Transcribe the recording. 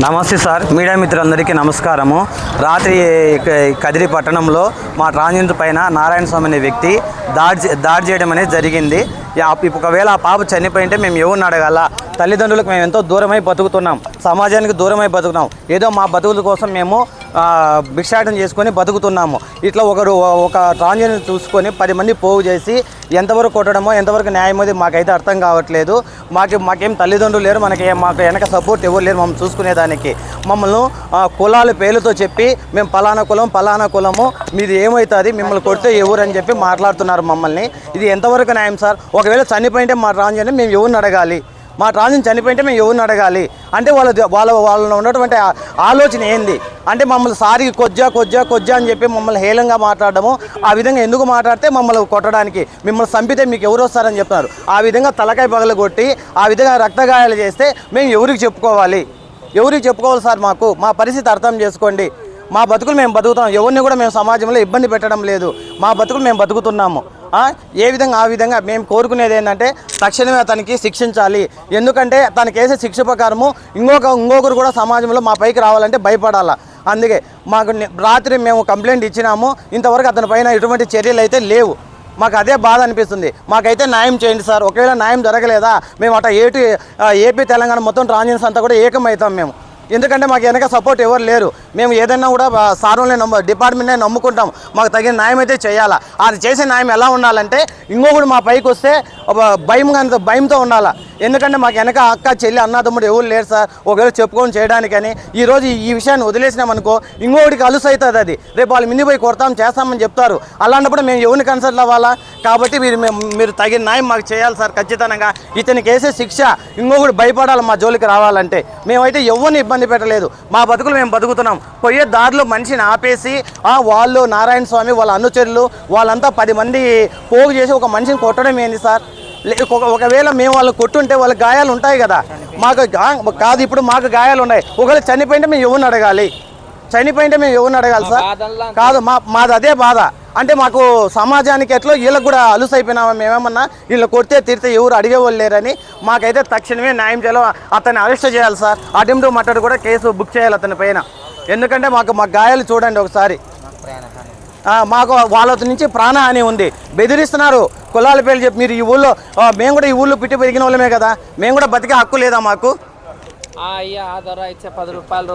నమస్తే sir, media మిత్రులందరికీ నమస్కారము. రాత్రి కదిరి పట్టణంలో మా ట్రాన్స్జెండర్ పైన నారాయణ స్వామి అనే వ్యక్తి దాడి చేయడం అనేది జరిగింది. ఒకవేళ ఆ పాప చనిపోయింటే మేము ఎవరిని అడగాల? తల్లిదండ్రులకు మేము ఎంతో దూరమై బతుకుతున్నాం, సమాజానికి దూరమై బతుకుతున్నాం. ఏదో మా బతుకుల కోసం మేము భిక్షాటన చేసుకొని బతుకుతున్నాము. ఇట్లా ఒక ట్రాన్స్జెండర్ చూసుకొని 10 మంది పోగు చేసి ఎంతవరకు కొట్టడమో ఎంతవరకు న్యాయం అది మాకైతే అర్థం కావట్లేదు. మాకేం తల్లిదండ్రులు లేరు, మాకు వెనక సపోర్ట్ ఎవరు లేరు మమ్మల్ని చూసుకునేదానికి. మమ్మల్ని కులాల పేర్లతో చెప్పి మేము పలానా కులము మీది ఏమవుతుంది, మిమ్మల్ని కొడితే ఎవరు అని చెప్పి మాట్లాడుతున్నారు మమ్మల్ని. ఇది ఎంతవరకు న్యాయం సార్? ఒకవేళ చనిపోయింటే మా ట్రాన్స్జెండర్ మేము ఎవరిని అడగాలి? మా ట్రాన్స్జెండర్ చనిపోయింటే మేము ఎవరిని అడగాలి? అంటే వాళ్ళలో ఉన్నటువంటి ఆలోచన ఏంది అంటే మమ్మల్ని సారి కొజ్జా అని చెప్పి మమ్మల్ని హేళంగా మాట్లాడము. ఆ విధంగా ఎందుకు మాట్లాడితే మమ్మల్ని కొట్టడానికి, మిమ్మల్ని చంపితే మీకు ఎవరు వస్తారని చెప్తున్నారు. ఆ విధంగా తలకాయ పగలగొట్టి ఆ విధంగా రక్తగాయాలు చేస్తే మేము ఎవరికి చెప్పుకోవాలి సార్? మా పరిస్థితి అర్థం చేసుకోండి. మా బతుకులు మేము బతుకుతాం, ఎవరిని కూడా మేము సమాజంలో ఇబ్బంది పెట్టడం లేదు. మా బతుకులు మేము బతుకుతున్నాము. ఏ విధంగా ఆ విధంగా మేము కోరుకునేది ఏంటంటే తక్షణమే అతనికి శిక్షించాలి. ఎందుకంటే తనకి వేసే శిక్ష ప్రకారము ఇంకొకరు కూడా సమాజంలో మా పైకి రావాలంటే భయపడాలా. అందుకే మాకు రాత్రి మేము కంప్లైంట్ ఇచ్చినాము, ఇంతవరకు అతని పైన ఎటువంటి చర్యలు అయితే లేవు. మాకు అదే బాధ అనిపిస్తుంది. మాకైతే న్యాయం చేయండి సార్. ఒకవేళ న్యాయం జరగలేదా మేము ఏపీ తెలంగాణ మొత్తం ట్రాన్స్జెండర్స్ అంతా కూడా ఏకమవుతాం మేము. ఎందుకంటే మాకు వెనక సపోర్ట్ ఎవరు లేరు. మేము ఏదైనా కూడా సార్వల్ని డిపార్ట్మెంట్నే నమ్ముకుంటాం. మాకు న్యాయం అయితే చేయాలా. అది చేసే న్యాయం ఎలా ఉండాలంటే ఇంకొకడు మా పైకి వస్తే భయంతో ఉండాలా. ఎందుకంటే మాకు వెనక అక్క చెల్లి అన్నదమ్ముడు ఎవరు లేరు సార్ ఒకవేళ చెప్పుకొని చేయడానికని. ఈరోజు ఈ విషయాన్ని వదిలేసినామనుకో ఇంకొకటికి అలుసు అవుతుంది. అది రేపు వాళ్ళు మింది పోయి చేస్తామని చెప్తారు. అలాంటప్పుడు మేము ఎవరిని కన్సల్ట్ అవ్వాలా? కాబట్టి మీరు తగిన న్యాయం మాకు చేయాలి సార్ ఖచ్చితంగా. ఇతనికి వేసే శిక్ష ఇంకొకటి భయపడాలి మా జోలికి రావాలంటే. మేమైతే ఎవరిని ఇబ్బంది పెట్టలేదు, మా బతుకులు మేము బతుకుతున్నాం. పోయే దారిలో మనిషిని ఆపేసి వాళ్ళు నారాయణ స్వామి వాళ్ళ అనుచరులు వాళ్ళంతా 10 మంది పోగు చేసి ఒక మనిషిని కొట్టడం ఏంది సార్? ఒకవేళ మేము వాళ్ళు కొట్టుంటే వాళ్ళకి గాయాలు ఉంటాయి కదా, మాకు కాదు. ఇప్పుడు మాకు గాయాలు ఉన్నాయి. ఒకవేళ చనిపోయింటే మేము ఎవరిని అడగాలి? సార్? కాదు, మాది అదే బాధ. అంటే మాకు సమాజానికి ఎట్లా వీళ్ళకి కూడా అలుసు అయిపోయినామా? మేమేమన్నా వీళ్ళు కొడితే తిరితే ఎవరు అడిగేవాళ్ళు లేరని. మాకైతే తక్షణమే న్యాయం చేయాలి. అతన్ని అరెస్ట్ చేయాలి సార్. అటెంప్ట్ మర్డర్ కూడా కేసు బుక్ చేయాలి అతని పైన. ఎందుకంటే మాకు గాయాలు చూడండి ఒకసారి. మాకు వాళ్ళ నుంచి ప్రాణహాని ఉంది. బెదిరిస్తున్నారు కులాల పేర్లు చెప్పి. మీరు ఈ ఊళ్ళో మేము కూడా ఈ ఊళ్ళో పుట్టి పెరిగిన వాళ్ళమే కదా, మేము కూడా బతికే హక్కు లేదా మాకు? అయ్యా ఆధార ఇచ్చే 10 రూపాయలు